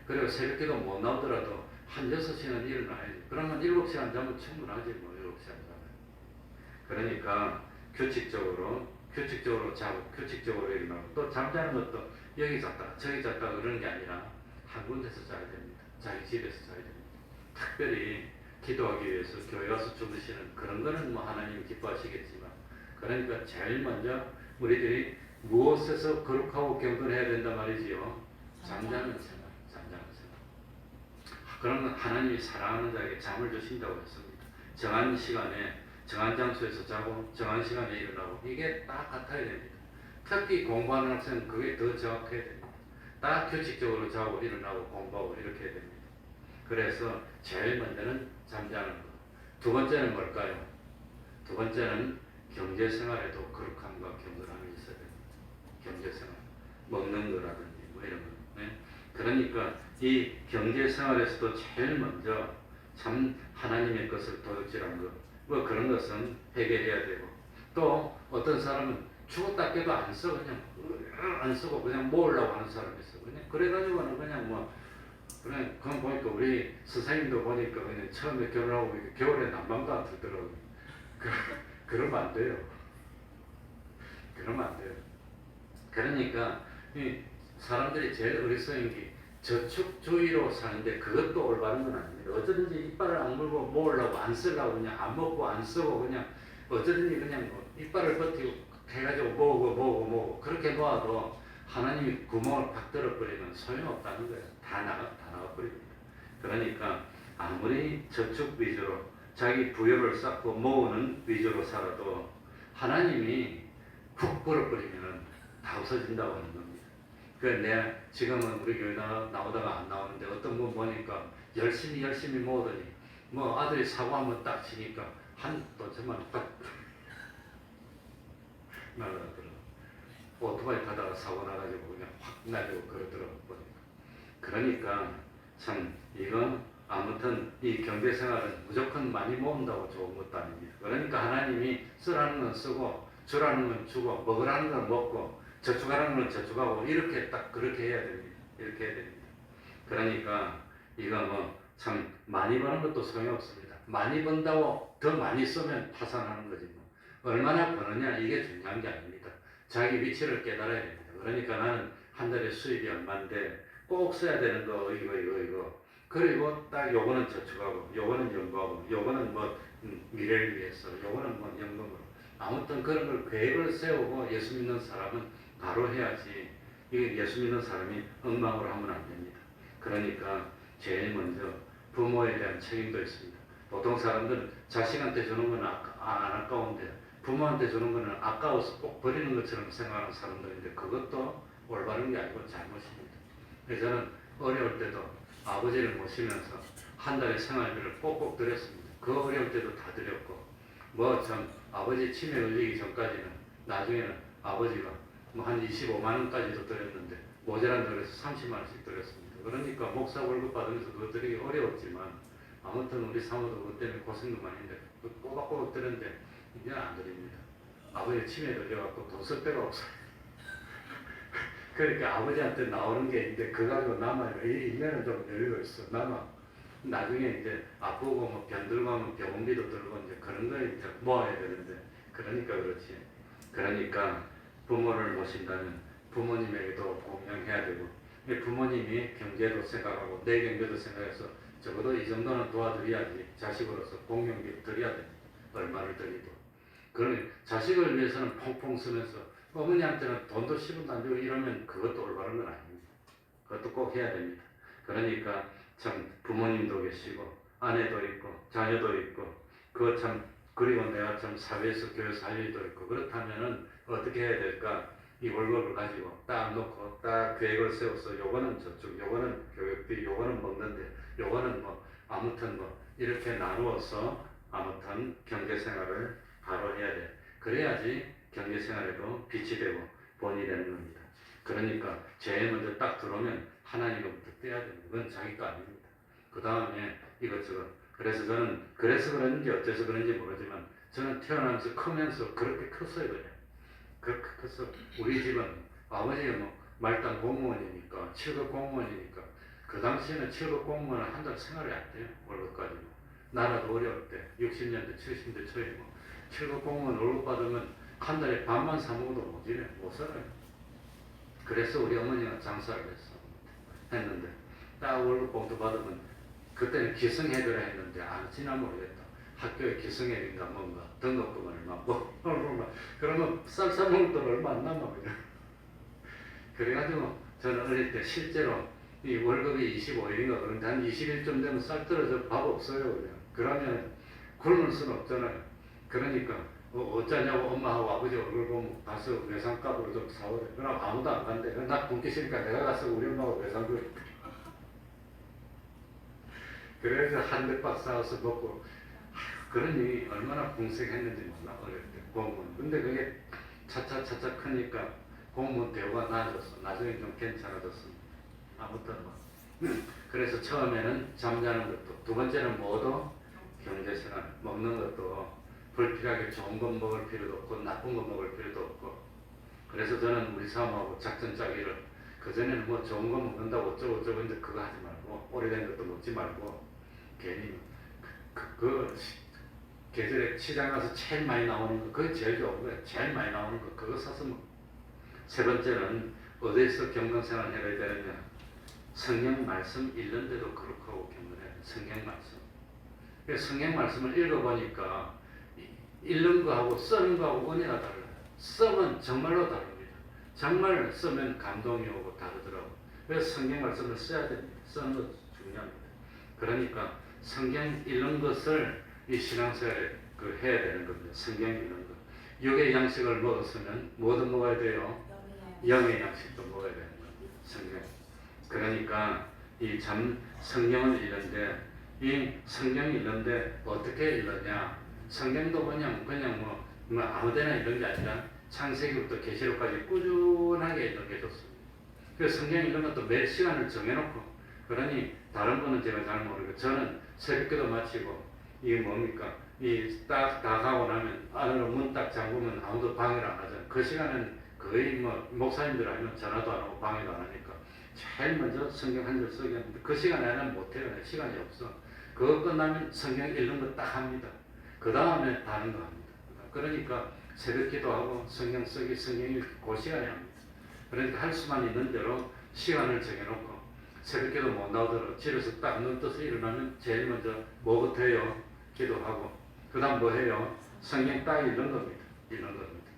그리고 새벽기도 못 나오더라도 한 6시는 일어나야지. 그러면 7시간 자면 충분하지 뭐 7시간 자면. 그러니까 규칙적으로 자고 규칙적으로 일어나고 또 잠자는 것도 여기 잤다 저기 잤다 그러는 게 아니라 한 군데서 자야 됩니다. 자기 집에서 자야 됩니다. 특별히 기도하기 위해서 교회 가서 주무시는 그런 거는 뭐 하나님이 기뻐하시겠지만 그러니까 제일 먼저 우리들이 무엇에서 거룩하고 경건해야 된단 말이지요. 잠자는 생활. 그러면 하나님이 사랑하는 자에게 잠을 주신다고 했습니다. 정한 시간에 정한 장소에서 자고 정한 시간에 일어나고 이게 딱 같아야 됩니다. 특히 공부하는 학생은 그게 더 정확해야 됩니다. 딱 규칙적으로 자고 일어나고 공부하고 이렇게 해야 됩니다. 그래서 제일 먼저는 잠자는 것. 두 번째는 뭘까요? 두 번째는 경제생활에도 거룩함과 경건함이 있어야 됩니다. 경제생활. 먹는 거라든지 뭐 이런 거. 네? 그러니까 이 경제생활에서도 제일 먼저 참 하나님의 것을 도둑질한 것. 뭐 그런 것은 해결해야 되고 또 어떤 사람은 죽었다 깨도 안 써. 그냥 안 쓰고 그냥 모으려고 하는 사람이 있어. 그냥 그래가지고는 그냥 뭐 그래, 그건 보니까 우리 선생님도 보니까 그냥 처음에 결혼하고 겨울에 난방도 안 틀더라고요. 그러면 안 돼요. 그러면 안 돼요. 그러니까 이 사람들이 제일 어리석은 게 저축주의로 사는데 그것도 올바른 건 아닙니다. 어쩌든지 이빨을 안 물고 모으려고 안 쓰려고 그냥 안 먹고 안 쓰고 그냥 어쩌든지 그냥 뭐 이빨을 버티고 해가지고 모으고 그렇게 모아도 하나님이 구멍을 팍 뚫어버리면 소용없다는 거예요. 다 나가버립니다. 그러니까 아무리 저축 위주로 자기 부여를 쌓고 모으는 위주로 살아도 하나님이 푹 불어버리면 다 없어진다고 하는 겁니다. 그래서 내가 지금은 우리 교회 나오다가 안 나오는데 어떤 분 보니까 열심히 모으더니 뭐 아들이 사고 한번 딱 치니까 또 정말 딱 날아가더라고. 오토바이 타다가 사고 나가지고 그냥 확 날리고 그러더라고 보니까. 그러니까 참 이건 아무튼 이 경제생활은 무조건 많이 모은다고 좋은 것도 아닙니다. 그러니까 하나님이 쓰라는 건 쓰고 주라는 건 주고 먹으라는 건 먹고 저축하라는 건 저축하고 이렇게 딱 그렇게 해야 됩니다. 이렇게 해야 됩니다. 그러니까 이거 뭐 참 많이 버는 것도 소용없습니다. 많이 번다고 더 많이 쓰면 파산하는 거지 뭐. 얼마나 버느냐 이게 중요한 게 아닙니다. 자기 위치를 깨달아야 됩니다. 그러니까 나는 한 달에 수입이 얼마인데 꼭 써야 되는 거 이거 그리고 딱 요거는 저축하고 요거는 연구하고 요거는 뭐 미래를 위해서 요거는 뭐 연금으로 아무튼 그런 걸 계획을 세우고 예수 믿는 사람은 바로 해야지 이게 예수 믿는 사람이 엉망으로 하면 안 됩니다. 그러니까 제일 먼저 부모에 대한 책임도 있습니다. 보통 사람들은 자식한테 주는 건 안 아까운데 부모한테 주는 거는 아까워서 꼭 버리는 것처럼 생각하는 사람들인데 그것도 올바른 게 아니고 잘못입니다. 그래서 저는 어려울 때도 아버지를 모시면서 한 달의 생활비를 꼭꼭 드렸습니다. 그 어려울 때도 다 드렸고 뭐 참 아버지 치매 걸리기 전까지는 나중에는 아버지가 뭐 한 25만 원까지도 드렸는데 모자란다 그래서 30만 원씩 드렸습니다. 그러니까 목사 월급 받으면서 그거 드리기 어려웠지만 아무튼 우리 사모도 그것 때문에 고생도 많이 했는데 꼬박꼬박 드렸는데 이제는 안 드립니다. 아버지 치매 걸려갖고 돈 쓸 데가 없어요. 그러니까 아버지한테 나오는 게 있는데 그거 가지고 남아요. 1년은 좀 여유가 있어. 남아. 나중에 이제 아프고 뭐 병들고 하면 병원비도 들고 이제 그런 거 이제 모아야 되는데 그러니까 그렇지. 그러니까 부모를 모신다면 부모님에게도 공양해야 되고 부모님이 경제도 생각하고 내 경제도 생각해서 적어도 이 정도는 도와드려야지 자식으로서 공양비 드려야 됩니다. 얼마를 드리도. 그러니 자식을 위해서는 펑펑 쓰면서 어머니한테는 돈도 10원도 안 주고 이러면 그것도 올바른 건 아닙니다. 그것도 꼭 해야 됩니다. 그러니까 참 부모님도 계시고 아내도 있고 자녀도 있고 그거 참 그리고 내가 참 사회에서 교회에서 할 일도 있고 그렇다면은 어떻게 해야 될까? 이 월급을 가지고 딱 놓고 딱 계획을 세워서 요거는 저쪽 요거는 교육비 요거는 먹는데 요거는 뭐 아무튼 뭐 이렇게 나누어서 아무튼 경제생활을 바로 해야 돼. 그래야지 경제생활에도 빛이 되고 본이 되는 겁니다. 그러니까 제일 먼저 딱 들어오면 하나님으로부터 떼야 됩니다. 그건 자기 거 아닙니다. 그 다음에 이것저것. 그래서 저는 그래서 그런지 어째서 그런지 모르지만 저는 태어나면서 크면서 그렇게 컸어요. 그냥. 그렇게 커서 우리 집은 아버지가 뭐 말단 공무원이니까 7급 공무원이니까 그 당시에는 7급 공무원은 한 달 생활이 안 돼요. 월급 가지고. 나라도 어려울 때 60년대 70년대 초에 뭐 7급 공무원 월급 받으면 한 달에 밥만 사 먹어도 못 살아요. 그래서 우리 어머니가 장사를 했는데 딱 월급 봉투 받으면 그때는 기성회비라 했는데 안 지나 모르겠다. 학교에 기성회비인가 뭔가 등록금을 얼마 뭐 그러면 쌀 사 먹을 돈 얼마 안 남아 그냥. 그래가지고 저는 어릴 때 실제로 이 월급이 25일인가 그런데 한 20일쯤 되면 쌀 떨어져 밥 없어요 그냥. 그러면 굶을 수는 없잖아요. 그러니까 어쩌냐고 엄마하고 아버지 얼굴 보면 가서 외상값으로 좀 사오래. 그럼 아무도 안 간대. 나 굶기 싫으니까 내가 가서 우리 엄마하고 외상을 그래서 한 대박 싸워서 먹고 그러니 얼마나 공생했는지 몰라 어릴 때 공무원. 근데 그게 차차 크니까 공무원 대우가 나아졌어. 나중에 좀 괜찮아졌습니다. 아무튼 뭐 그래서 처음에는 잠자는 것도 두 번째는 뭐도 경제생활 먹는 것도 불필요하게 좋은 거 먹을 필요도 없고 나쁜 거 먹을 필요도 없고 그래서 저는 우리 사모하고 작전 짜기를 그전에는 뭐 좋은 거 먹는다고 어쩌고 저쩌고 했는데 그거 하지 말고 오래된 것도 먹지 말고 괜히 계절에 시장 가서 제일 많이 나오는 거 그게 제일 좋은 거야. 제일 많이 나오는 거 그거 사서 먹. 세 번째는 어디서 경건생활 해야 되느냐. 성경 말씀 읽는데도 그렇고 하고 경건해야 돼. 성경 말씀. 성경 말씀을 읽어보니까 읽는 거하고 쓰는 거하고 은혜가 달라요. 쓰면 정말로 다릅니다. 정말 쓰면 감동이 오고 다르더라고. 그래서 성경 말씀을 써야 됩니다. 쓰는 것 중요합니다. 그러니까 성경 읽는 것을 이 신앙생활에 해야 되는 겁니다. 성경 읽는 것. 육의 양식을 먹었으면 뭐도 먹어야 돼요? 영의 양식도 먹어야 되는 겁니다. 성경. 그러니까 이 참 성경을 읽는데 이 성경 읽는데 어떻게 읽느냐? 성경도 그냥 뭐 아무데나 읽는 게 아니라 창세기부터 계시록까지 꾸준하게 읽는 게 좋습니다. 그래서 성경 읽는 것도 몇 시간을 정해놓고 그러니 다른 분은 제가 잘 모르고 저는 새벽기도 마치고 이게 뭡니까? 이 딱 다 가고 나면 안으로 문 딱 잠그면 아무도 방해를 안 하잖아요. 그 시간은 거의 뭐 목사님들 아니면 전화도 안 하고 방해도 안 하니까 제일 먼저 성경 한 줄 쓰게 하는데 그 시간에는 못해요. 시간이 없어. 그거 끝나면 성경 읽는 거 딱 합니다. 그 다음에 다른 거 합니다. 그러니까 새벽 기도하고 성경 쓰기, 성경 읽기 그 시간에 합니다. 그러니까 할 수만 있는 대로 시간을 정해놓고 새벽 기도 못 나오더라도 집에서 딱 눈 떠서 일어나면 제일 먼저 뭐부터 해요? 기도하고 그 다음 뭐 해요? 성경 딱 읽는 겁니다. 읽는 겁니다.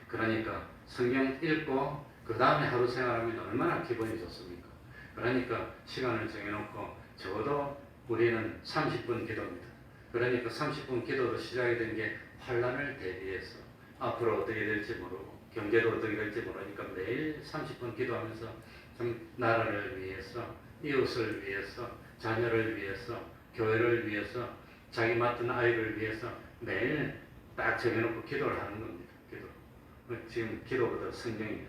그러니까 성경 읽고 그 다음에 하루 생활하면 얼마나 기분이 좋습니까? 그러니까 시간을 정해놓고 적어도 우리는 30분 기도입니다. 그러니까 30분 기도로 시작이 된 게 환란을 대비해서 앞으로 어떻게 될지 모르고 경제도 어떻게 될지 모르니까 매일 30분 기도하면서 좀 나라를 위해서 이웃을 위해서 자녀를 위해서 교회를 위해서 자기 맡은 아이를 위해서 매일 딱 정해놓고 기도를 하는 겁니다. 기도. 지금 기도보다 성경이에요.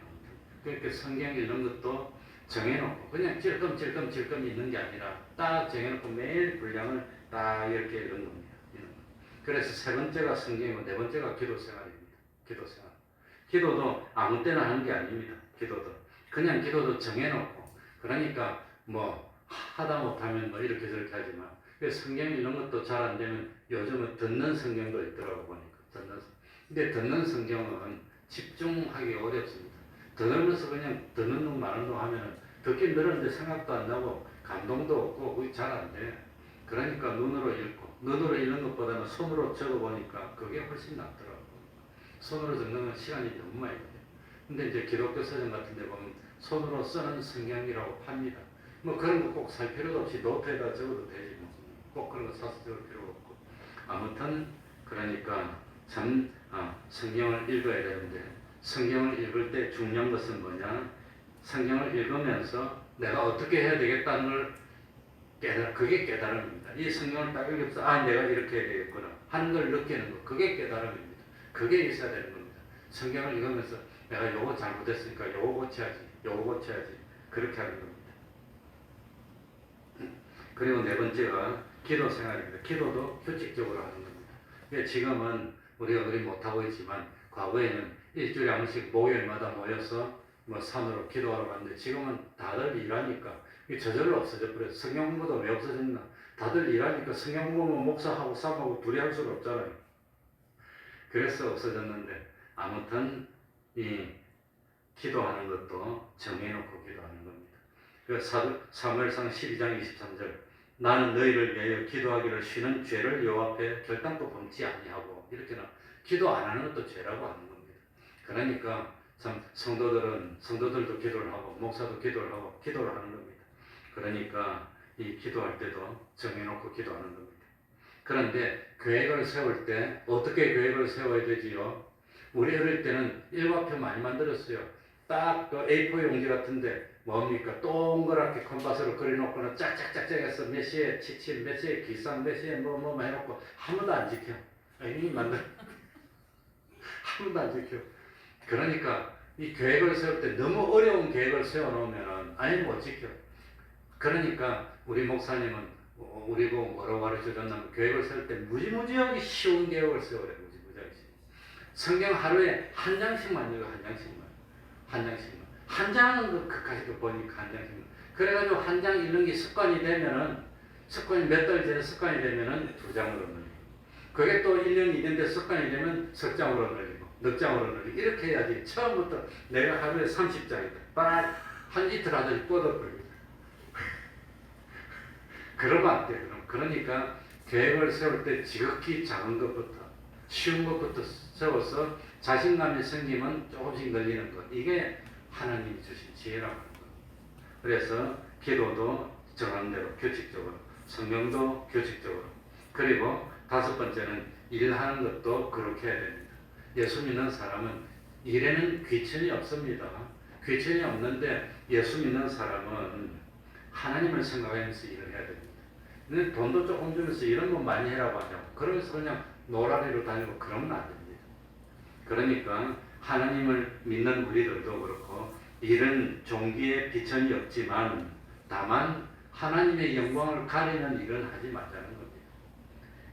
그러니까 성경 읽는 것도 정해놓고 그냥 찔끔찔끔 읽는 게 아니라 딱 정해놓고 매일 분량을 딱 이렇게 읽는 겁니다. 그래서 세 번째가 성경이고 네 번째가 기도생활입니다. 기도생활. 기도도 아무 때나 하는 게 아닙니다. 기도도. 그냥 기도도 정해놓고 그러니까 뭐 하다 못하면 뭐 이렇게 저렇게 하지만 성경 읽는 것도 잘 안 되면 요즘은 듣는 성경도 있더라고 보니까. 근데 듣는 성경은 집중하기 어렵습니다. 들으면서 그냥 듣는 놈 말하는 놈 하면 듣긴 들었는데 생각도 안 나고 감동도 없고 그게 잘 안 돼. 그러니까 눈으로 읽고 눈으로 읽는 것보다는 손으로 적어보니까 그게 훨씬 낫더라고. 손으로 적는 건 시간이 너무 많이 걸려요. 근데 이제 기독교 서점 같은 데 보면 손으로 쓰는 성경이라고 팝니다. 뭐 그런 거 꼭 살 필요도 없이 노트에다 적어도 되지 뭐. 꼭 그런 거 사서 적을 필요가 없고. 아무튼 그러니까 참 성경을 읽어야 되는데 성경을 읽을 때 중요한 것은 뭐냐? 성경을 읽으면서 내가 어떻게 해야 되겠다는 걸 그게 깨달음입니다. 이 성경을 딱 읽으면서 내가 이렇게 해야 되겠구나 하는 걸 느끼는 거. 그게 깨달음입니다. 그게 있어야 되는 겁니다. 성경을 읽으면서 내가 요거 잘못했으니까 요거 고쳐야지. 요거 고쳐야지. 그렇게 하는 겁니다. 그리고 네 번째가 기도 생활입니다. 기도도 규칙적으로 하는 겁니다. 지금은 우리가 그리 못하고 있지만 과거에는 일주일에 한 번씩 목요일마다 모여서 뭐 산으로 기도하러 갔는데 지금은 다들 일하니까 저절로 없어져 버려요. 성경 공부도 왜 없어졌나? 다들 일하니까 성경 공부는 목사하고 사모하고 둘이 할 수가 없잖아요. 그래서 없어졌는데 아무튼 이 기도하는 것도 정해놓고 기도하는 겁니다. 사무엘상 12장 23절 나는 너희를 위하여 기도하기를 쉬는 죄를 여호와 앞에 결단코 범치 아니하고 이렇게나 기도 안 하는 것도 죄라고 하는 겁니다. 그러니까 참 성도들도 기도를 하고 목사도 기도를 하고 기도를 하는 겁니다. 그러니까 이 기도할 때도 정해놓고 기도하는 겁니다. 그런데 계획을 세울 때 어떻게 계획을 세워야 되지요? 우리 어릴 때는 일과표 많이 만들었어요. 딱 그 A4 용지 같은데 뭡니까? 동그랗게 컴파스로 그려놓고는 짝짝짝짝 해서 몇 시에 지침, 몇 시에 기상, 몇 시에 뭐 해놓고 한 번도 안 지켜. 이미 한 번도 안 지켜. 그러니까 이 계획을 세울 때 너무 어려운 계획을 세워놓으면 아예 못 지켜. 그러니까 우리 목사님은 우리 보고 뭐라고 가르쳐줬냐면 계획을 세울 때 무지무지하게 쉬운 계획을 세우래. 무지무지하게 쉬운. 성경 하루에 한 장씩만 읽어. 한 장씩만. 한 장은 그까지 보니까 한 장씩. 그래가지고 한 장 읽는 게 습관이 되면은, 습관이 몇 달 전에 습관이 되면은 두 장으로 늘리고, 그게 또 1년, 2년 돼 습관이 되면 석 장으로 늘리고, 넉 장으로 늘리고, 이렇게 해야지. 처음부터 내가 하루에 30장이다. 빡! 한 이틀 하더니 뻗어버립니다. 그러면 안 돼요. 그러니까 계획을 세울 때 지극히 작은 것부터, 쉬운 것부터 세워서 자신감이 생기면 조금씩 늘리는 것. 이게 하나님이 주신 지혜라고 하는 거예요. 그래서 기도도 정한 대로 규칙적으로, 성경도 규칙적으로, 그리고 다섯 번째는 일하는 것도 그렇게 해야 됩니다. 예수 믿는 사람은 일에는 귀천이 없습니다. 귀천이 없는데 예수 믿는 사람은 하나님을 생각하면서 일을 해야 됩니다. 근데 돈도 조금 주면서 이런 거 많이 해라고 하냐고. 그러면서 그냥 노라리로 다니고 그러면 안 됩니다. 그러니까 하나님을 믿는 우리들도 그렇고 일은 종기에 비천이 없지만 다만 하나님의 영광을 가리는 일은 하지 말자는 겁니다.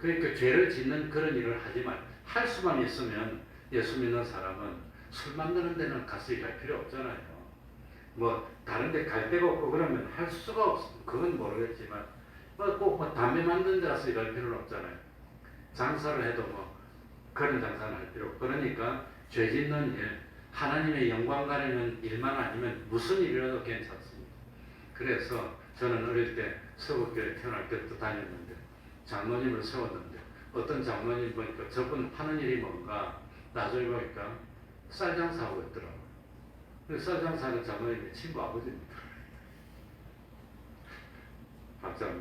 그러니까 죄를 짓는 그런 일을 하지 말. 할 수만 있으면 예수 믿는 사람은 술 만드는 데는 가서 일할 필요 없잖아요. 뭐 다른 데 갈 데가 없고 그러면 할 수가 없습니다. 그건 모르겠지만 꼭 담배 만드는 데 가서 일할 필요는 없잖아요. 장사를 해도 뭐 그런 장사는 할 필요 없고 그러니까 죄 짓는 일, 하나님의 영광 가리는 일만 아니면 무슨 일이라도 괜찮습니다. 그래서 저는 어릴 때 서울교회 태어날 때부터 다녔는데 장로님을 세웠는데 어떤 장로님 보니까 저분 하는 일이 뭔가 나중에 보니까 쌀 장사하고 있더라고요. 쌀 장사하는 장로님의 친구 아버지입니다. 박장로.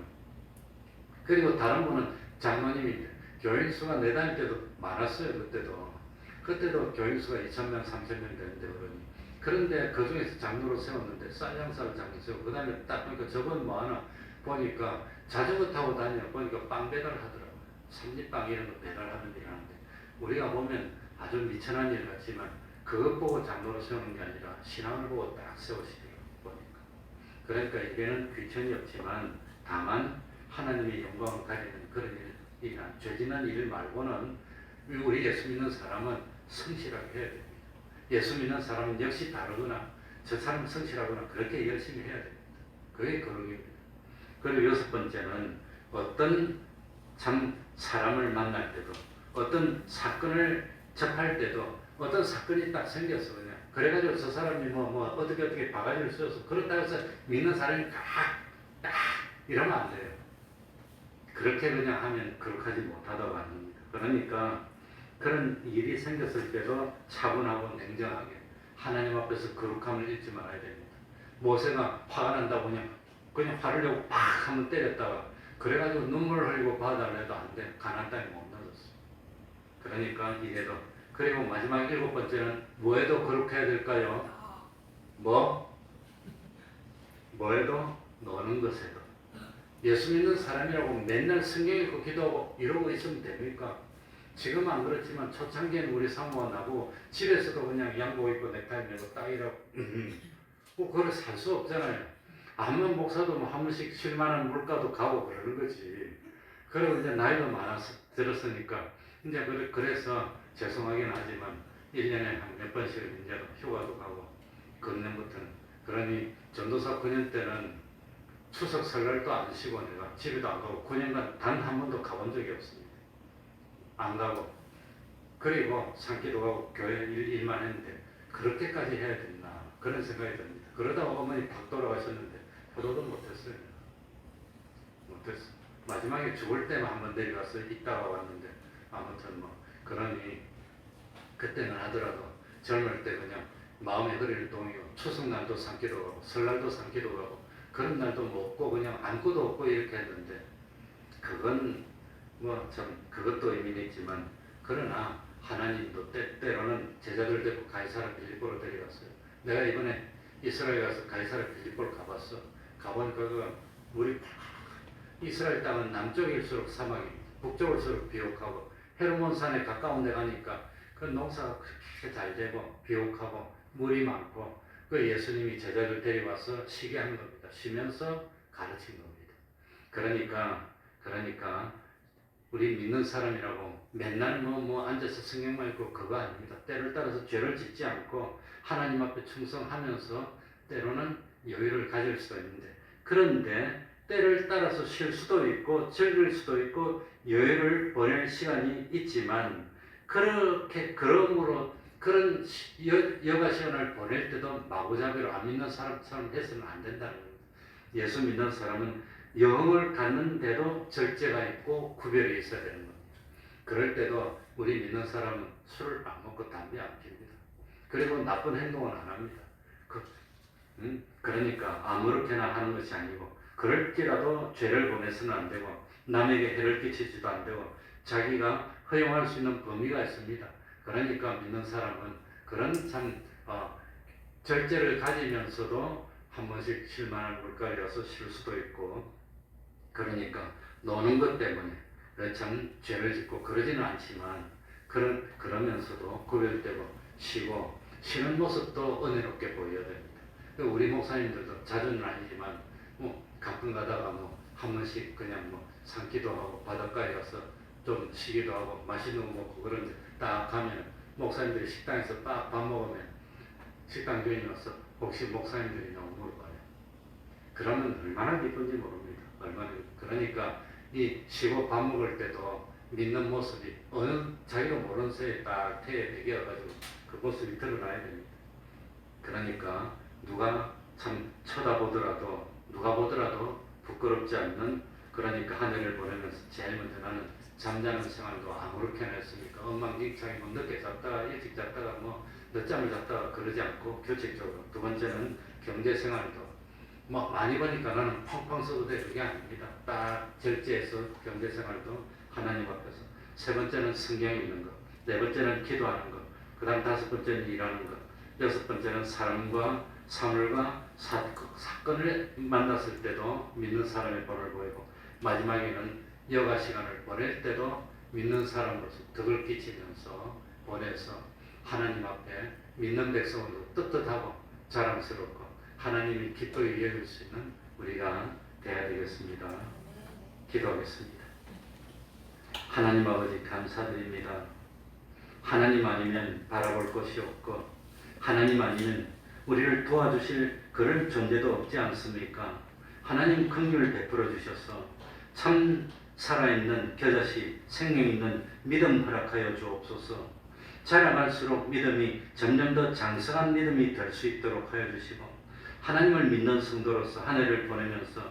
그리고 다른 분은 장로님인데 교인 수가 내 다닐 때도 많았어요. 그때도 교인 수가 2,000명, 3,000명 되는데 그러니. 그런데 그 중에서 장로로 세웠는데 쌀 장사를 장로 세우고 그 다음에 딱 보니까 저건 뭐 하나 보니까 자전거 타고 다녀 보니까 빵 배달 하더라고요. 삼립빵 이런 거 배달하는 일 하는데 우리가 보면 아주 미천한 일 같지만 그것 보고 장로로 세우는 게 아니라 신앙을 보고 딱 세우시더라고요. 보니까. 그러니까 이게는 귀천이 없지만 다만 하나님의 영광을 가리는 그런 일이나 죄짓는 일 말고는 우리 예수 믿는 사람은 성실하게 해야 됩니다. 예수 믿는 사람은 역시 다르거나 저 사람은 성실하거나 그렇게 열심히 해야 됩니다. 그게 거룩입니다. 그리고 여섯 번째는 어떤 참 사람을 만날 때도 어떤 사건을 접할 때도 어떤 사건이 딱 생겼어 그냥 그래가지고 저 사람이 뭐 어떻게 바가지를 씌워서 그렇다고 해서 믿는 사람이 딱 이러면 안 돼요. 그렇게 그냥 하면 거룩하지 못하다고 합니다. 그러니까 그런 일이 생겼을 때도 차분하고 냉정하게 하나님 앞에서 거룩함을 잊지 말아야 됩니다. 모세가 화가 난다고 그냥 화를 내고 팍 하면 때렸다가 그래가지고 눈물을 흘리고 봐달라 해도 안 돼. 가나안 땅에 못 넣었어. 그러니까 이래도 그리고 마지막 일곱 번째는 뭐해도 거룩해야 될까요? 뭐해도 노는 것에도 예수 믿는 사람이라고 맨날 성경 읽고 기도하고 이러고 있으면 됩니까? 지금은 안 그렇지만 초창기에는 우리 사모하고 집에서도 그냥 양복 입고 넥타이 메고 딱 이러고 뭐 그걸 살 수 없잖아요. 암만 목사도 뭐 한 번씩 쉴만한 물가도 가고 그러는 거지. 그리고 이제 나이도 많아서 들었으니까 이제 그래서 죄송하긴 하지만 1년에 한 몇 번씩은 이제 휴가도 가고 금년부터는 그러니 전도사 9년 때는 추석 설날도 안 쉬고 내가 집에도 안 가고 9년간 단 한 번도 가본 적이 없습니다. 안 가고 그리고 산기도 가고 교회 일만 했는데 그렇게까지 해야 됐나 그런 생각이 듭니다. 그러다가 어머니 팍 돌아가셨는데 포도도 못했어요. 못했어. 마지막에 죽을 때만 한번 내려가서 있다가 왔는데 아무튼 뭐 그러니 그때는 하더라도 젊을 때 그냥 마음의 허리를 동이고 추석날도 산기도 가고 설날도 산기도 가고 그런 날도 먹고 그냥 아무것도 없고 이렇게 했는데 그건 뭐 참 그것도 의미는 있지만 그러나 하나님도 때로는 제자들 데리고 가이사라 빌립보로 데려갔어요. 내가 이번에 이스라엘 가서 가이사라 빌립보를 가봤어. 가보니까 그 물이 이스라엘 땅은 남쪽일수록 사막입니다. 북쪽일수록 비옥하고 헤르몬 산에 가까운 데 가니까 그 농사가 그렇게 잘 되고 비옥하고 물이 많고 그 예수님이 제자들 데려와서 쉬게 한 겁니다. 쉬면서 가르친 겁니다. 그러니까 우리 믿는 사람이라고 맨날 앉아서 성경만 읽고 그거 아닙니다. 때를 따라서 죄를 짓지 않고 하나님 앞에 충성하면서 때로는 여유를 가질 수도 있는데, 그런데 때를 따라서 쉴 수도 있고 즐길 수도 있고 여유를 보낼 시간이 있지만, 그러므로 그런 여가 시간을 보낼 때도 마구잡이로 안 믿는 사람처럼 해서는 안 된다는 겁니다. 예수 믿는 사람은 영을 갖는데도 절제가 있고 구별이 있어야 되는 겁니다. 그럴 때도 우리 믿는 사람은 술을 안 먹고 담배 안 피웁니다. 그리고 나쁜 행동은 안 합니다. 그러니까 아무렇게나 하는 것이 아니고, 그럴지라도 죄를 범해서는 안 되고 남에게 해를 끼치지도 안 되고 자기가 허용할 수 있는 범위가 있습니다. 그러니까 믿는 사람은 그런 절제를 가지면서도 한 번씩 쉴만한 물가에 와서 쉴 수도 있고, 그러니까 노는 것 때문에 참 죄를 짓고 그러지는 않지만, 그러면서도 구별되고 쉬고 쉬는 모습도 은혜롭게 보여야 됩니다. 우리 목사님들도 자주는 아니지만 가끔 가다가 한 번씩 그냥 산기도 하고 바닷가에 가서 좀 쉬기도 하고 맛있는 거 먹고 그런데 딱 가면 목사님들이 식당에서 딱 밥 먹으면 식당 주인이 와서 혹시 목사님들이냐고 물어봐요. 그러면 얼마나 기쁜지 모릅니다. 그러니까 이 쉬고 밥 먹을 때도 믿는 모습이 자기도 모르는 새에 딱 태에 배겨가지고 그 모습이 드러나야 됩니다. 그러니까 누가 참 쳐다보더라도 누가 보더라도 부끄럽지 않는, 그러니까 한 해를 보내면서 제일 먼저 나는 잠자는 생활도 아무렇게나 했으니까 엉망진창이 늦게 잤다가 일찍 잤다가 늦잠을 잤다가 그러지 않고 규칙적으로. 두 번째는 경제생활도 많이 버니까 나는 펑펑 써도 돼, 그게 아닙니다. 딱 절제해서 경제생활도 하나님 앞에서. 세 번째는 성경 읽는 것, 네 번째는 기도하는 것, 그 다음 다섯 번째는 일하는 것, 여섯 번째는 사람과 사물과 사건을 만났을 때도 믿는 사람의 본을 보이고, 마지막에는 여가 시간을 보낼 때도 믿는 사람으로서 덕을 끼치면서 보내서 하나님 앞에 믿는 백성으로 떳떳하고 자랑스럽고 하나님이 기쁘게 여길 수 있는 우리가 되어야 되겠습니다. 기도하겠습니다. 하나님 아버지 감사드립니다. 하나님 아니면 바라볼 것이 없고 하나님 아니면 우리를 도와주실 그런 존재도 없지 않습니까? 하나님 긍휼을 베풀어 주셔서 참 살아있는 겨자씨 생명 있는 믿음 허락하여 주옵소서. 자라갈수록 믿음이 점점 더 장성한 믿음이 될 수 있도록 하여 주시고, 하나님을 믿는 성도로서 한 해를 보내면서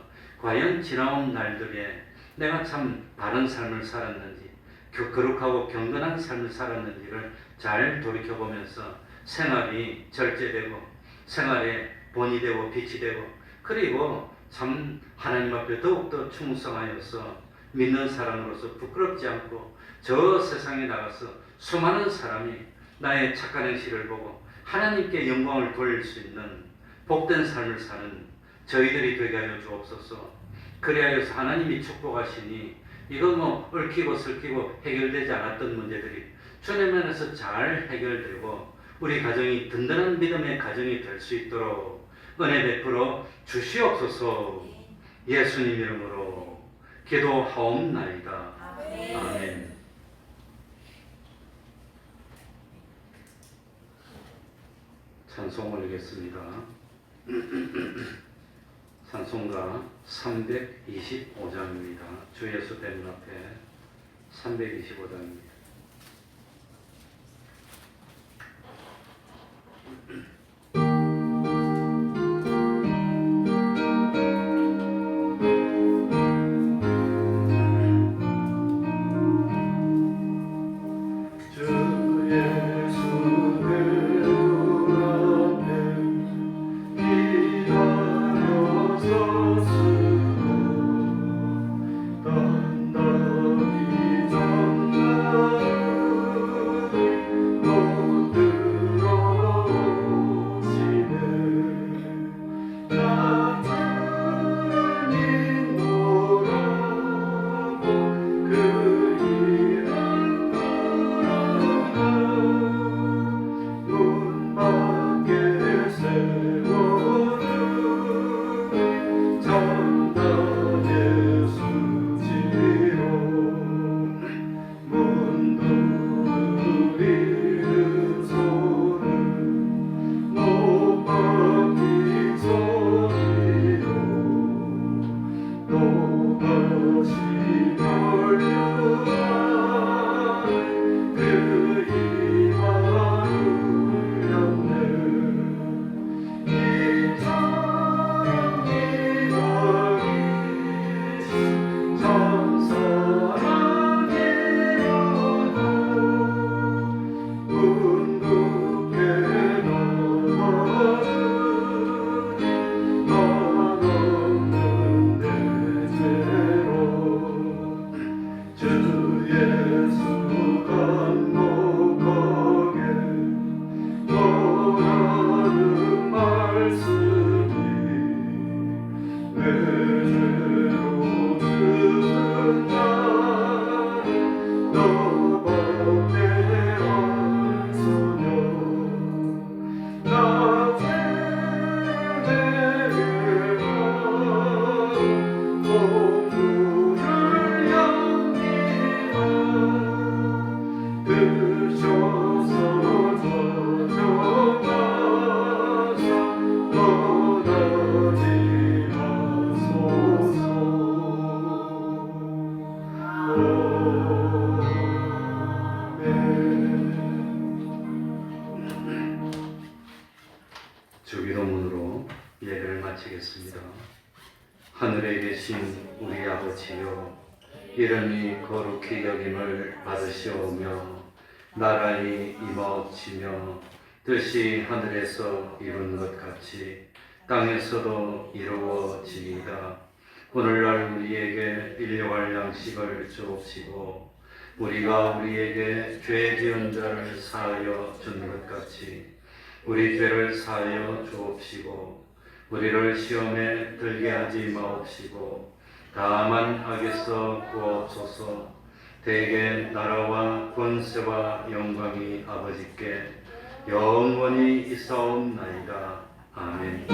과연 지나온 날들에 내가 참 바른 삶을 살았는지, 거룩하고 경건한 삶을 살았는지를 잘 돌이켜보면서 생활이 절제되고 생활에 본이 되고 빛이 되고, 그리고 참 하나님 앞에 더욱더 충성하여서 믿는 사람으로서 부끄럽지 않고 저 세상에 나가서 수많은 사람이 나의 착한 행실을 보고 하나님께 영광을 돌릴 수 있는 복된 삶을 사는 저희들이 되게 하여 주옵소서. 그리하여서 하나님이 축복하시니 이거 얽히고 설키고 해결되지 않았던 문제들이 주님 안에서 잘 해결되고 우리 가정이 든든한 믿음의 가정이 될 수 있도록 은혜 베풀어 주시옵소서. 예수님 이름으로 기도하옵나이다. 아멘. 찬송 올리겠습니다. 찬송가 325장입니다. 주 예수 대문 앞에 325장입니다. 주기도문으로 예배를 마치겠습니다. 하늘에 계신 우리 아버지여, 이름이 거룩히 여김을 받으시오며 나라의 임하옵시며 뜻이 하늘에서 이룬 것 같이 땅에서도 이루어지이다. 오늘날 우리에게 일용할 양식을 주옵시고 우리가 우리에게 죄 지은 자를 사하여 준 것 같이 우리 죄를 사하여 주옵시고 우리를 시험에 들게 하지 마옵시고 다만 악에서 구하옵소서. 대개 나라와 권세와 영광이 아버지께 영원히 있사옵나이다. 아멘.